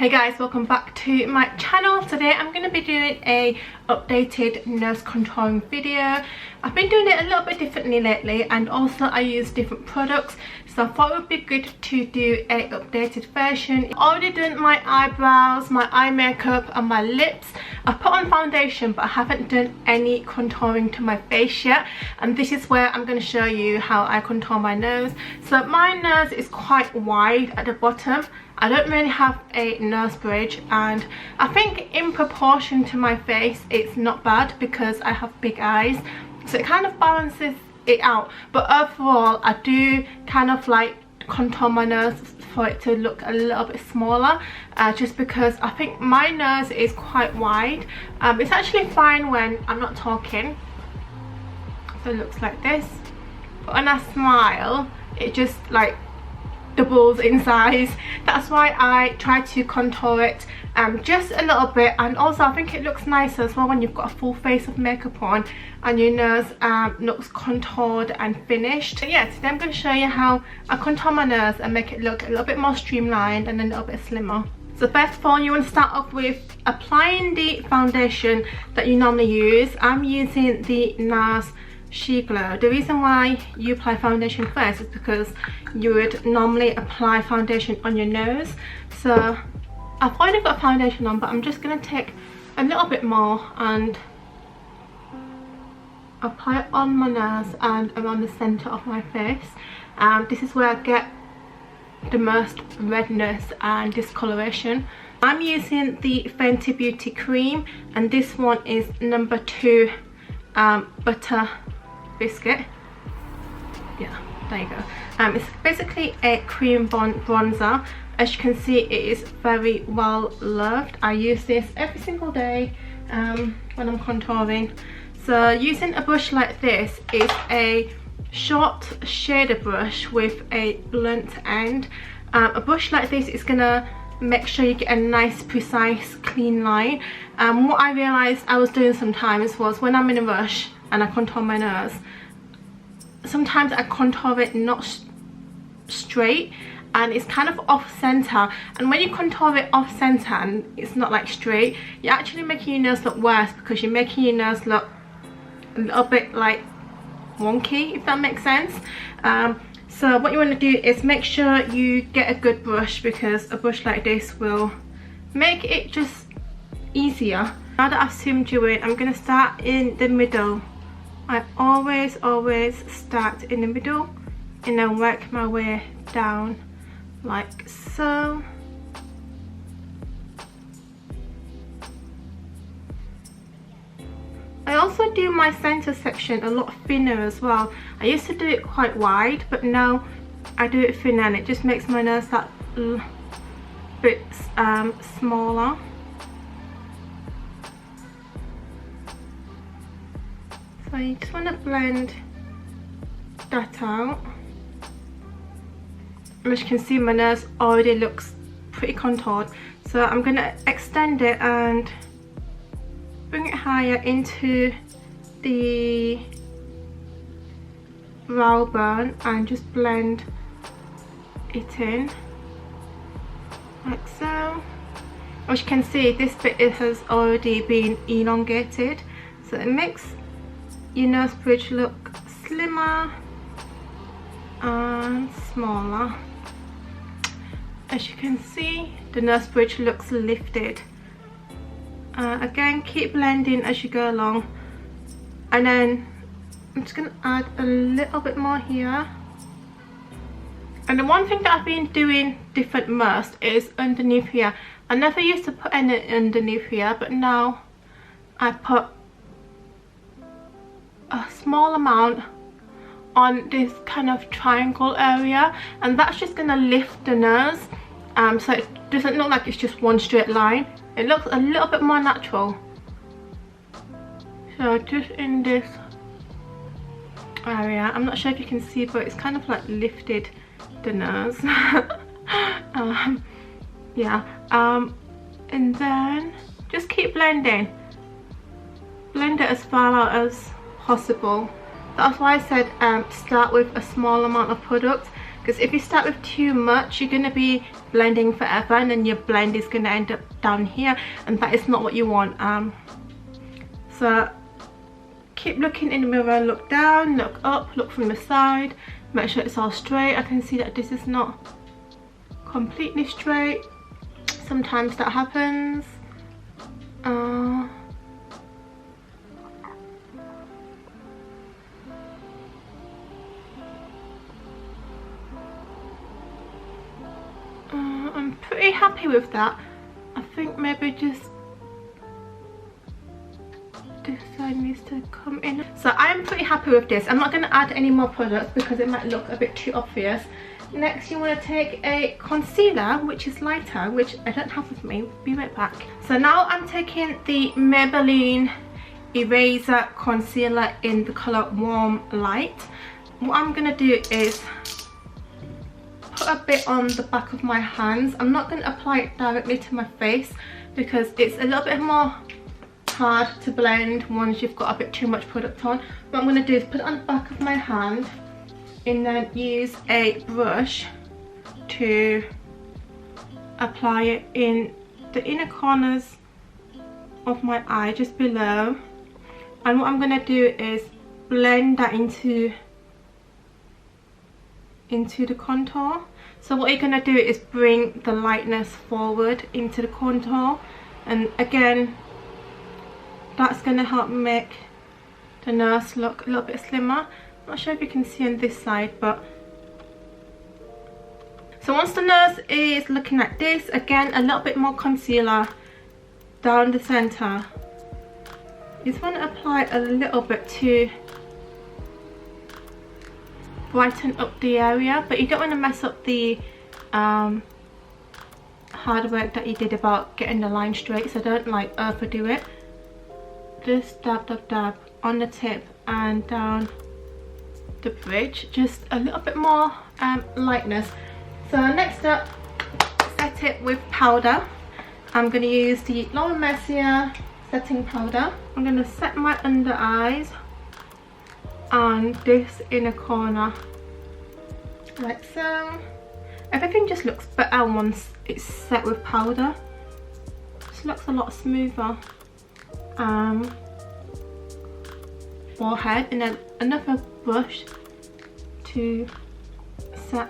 Hey guys, welcome back to my channel. Today I'm going to be doing a updated nose contouring video. I've been doing it a little bit differently lately, and also I use different products, so I thought it would be good to do a updated version. I've already done my eyebrows, my eye makeup and my lips. I've put on foundation, but I haven't done any contouring to my face yet, and this is where I'm going to show you how I contour my nose. So my nose is quite wide at the bottom. I don't really have a nose bridge, and I think in proportion to my face it's not bad because I have big eyes, so it kind of balances it out. But overall I do kind of like contour my nose for it to look a little bit smaller, just because I think my nose is quite wide. It's actually fine when I'm not talking, so it looks like this, but when I smile it just like doubles in size. That's why I try to contour it just a little bit, and also I think it looks nicer as well when you've got a full face of makeup on and your nose looks contoured and finished. So yeah, today I'm going to show you how I contour my nose and make it look a little bit more streamlined and a little bit slimmer. So first of all, you want to start off with applying the foundation that you normally use. I'm using the NARS She Glow. The reason why you apply foundation first is because you would normally apply foundation on your nose. So I've already got foundation on, but I'm just going to take a little bit more and apply it on my nose and around the centre of my face. This is where I get the most redness and discoloration. I'm using the Fenty Beauty cream, and this one is number 2 butter biscuit. Yeah, there you go. It's basically a cream bronzer. As you can see, it is very well loved. I use this every single day when I'm contouring. So using a brush like this is a short shader brush with a blunt end. A brush like this is gonna make sure you get a nice, precise, clean line. What I realized I was doing sometimes was when I'm in a rush and I contour my nose, sometimes I contour it not straight and it's kind of off center, and when you contour it off center and it's not like straight, you're actually making your nose look worse because you're making your nose look a little bit like wonky, if that makes sense. So what you want to do is make sure you get a good brush, because a brush like this will make it just easier. Now that I've zoomed you in, I'm going to start in the middle. I always start in the middle and then work my way down like so. I also do my center section a lot thinner as well. I used to do it quite wide, but now I do it thinner and it just makes my nose that bit smaller. So you just want to blend that out. As you can see, my nose already looks pretty contoured, so I'm going to extend it and bring it higher into the brow bone and just blend it in like so. As you can see, this bit has already been elongated, so it makes your nose bridge look slimmer and smaller. As you can see, the nose bridge looks lifted. Again, keep blending as you go along, and then I'm just going to add a little bit more here. And the one thing that I've been doing different most is underneath here. I never used to put any underneath here, but now I put a small amount on this kind of triangle area, and that's just going to lift the nose, so it doesn't look like it's just one straight line. It looks a little bit more natural. So just in this area, I'm not sure if you can see, but it's kind of like lifted the nose. Yeah, and then just keep blending. Blend it as far out as possible. That's why I said start with a small amount of product, because if you start with too much, you're going to be blending forever, and then your blend is going to end up down here, and that is not what you want. So keep looking in the mirror, look down, look up, look from the side, make sure it's all straight. I can see that this is not completely straight. Sometimes that happens. I'm pretty happy with that. I think maybe just this side needs to come in. So I'm pretty happy with this. I'm not going to add any more products because it might look a bit too obvious. Next, you want to take a concealer which is lighter, which I don't have with me. Be right back. So now I'm taking the Maybelline Eraser Concealer in the colour Warm Light. What I'm going to do is put a bit on the back of my hands. I'm not going to apply it directly to my face because it's a little bit more hard to blend once you've got a bit too much product on. What I'm going to do is put it on the back of my hand and then use a brush to apply it in the inner corners of my eye, just below. And what I'm going to do is blend that into the contour. So what you're going to do is bring the lightness forward into the contour, and again that's going to help make the nose look a little bit slimmer. Not sure if you can see on this side, but so once the nose is looking like this, again a little bit more concealer down the center. You just want to apply a little bit to brighten up the area, but you don't want to mess up the hard work that you did about getting the line straight, so don't like overdo it. Just dab dab dab on the tip and down the bridge, just a little bit more lightness. So next up, set it with powder. I'm going to use the Laura Mercier setting powder. I'm going to set my under eyes and this inner corner like so. Everything just looks better once it's set with powder. This looks a lot smoother. Forehead, and then another brush to set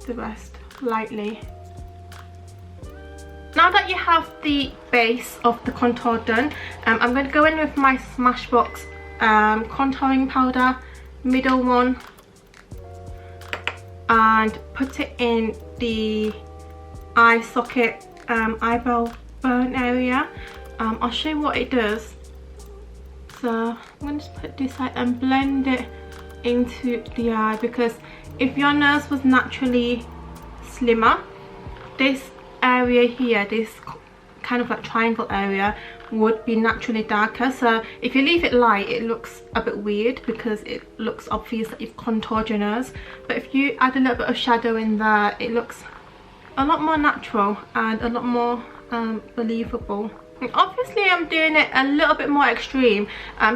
the rest lightly. Now that you have the base of the contour done, I'm going to go in with my Smashbox contouring powder, middle one, and put it in the eye socket, eyebrow bone area. I'll show you what it does. So I'm going to just put this side and blend it into the eye, because if your nose was naturally slimmer, this area here, this kind of like triangle area, would be naturally darker. So if you leave it light, it looks a bit weird because it looks obvious that you've contoured your nose. But if you add a little bit of shadow in there, it looks a lot more natural and a lot more believable. And obviously I'm doing it a little bit more extreme.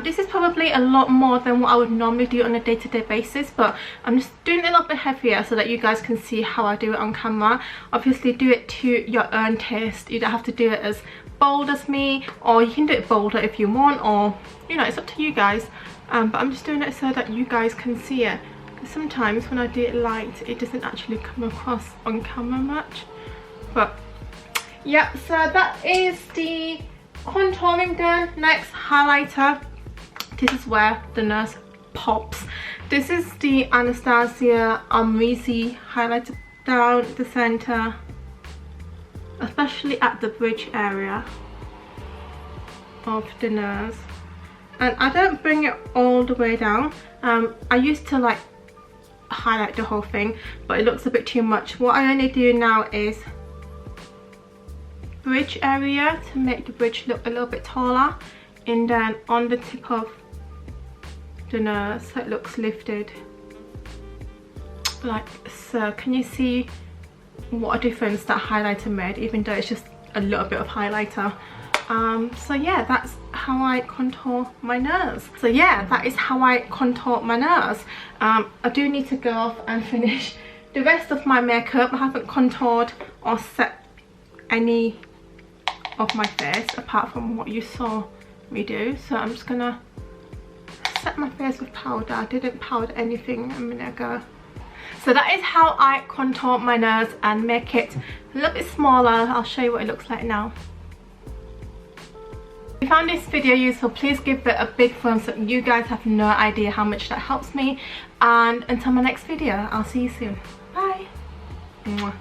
This is probably a lot more than what I would normally do on a day-to-day basis, but I'm just doing it a little bit heavier so that you guys can see how I do it on camera. Obviously do it to your own taste. You don't have to do it as bold as me, or you can do it bolder if you want, or you know, it's up to you guys. But I'm just doing it so that you guys can see it, because sometimes when I do it light, it doesn't actually come across on camera much. But yeah, so that is the contouring done. Next, highlighter. This is where the nose pops. This is the Anastasia Amrezy highlighter down the center, especially at the bridge area of the nose. And I don't bring it all the way down. I used to like highlight the whole thing, but it looks a bit too much. What I only do now is bridge area to make the bridge look a little bit taller, and then on the tip of the nose so it looks lifted like so. Can you see what a difference that highlighter made, even though it's just a little bit of highlighter? So yeah, that's how I contour my nose. So yeah, that is how I contour my nose. I do need to go off and finish the rest of my makeup. I haven't contoured or set any of my face apart from what you saw me do. So I'm just gonna set my face with powder. I didn't powder anything a minute ago. So that is how I contour my nose and make it a little bit smaller. I'll show you what it looks like now. If you found this video useful, please give it a big thumbs up. You guys have no idea how much that helps me. And until my next video, I'll see you soon. Bye. Mwah.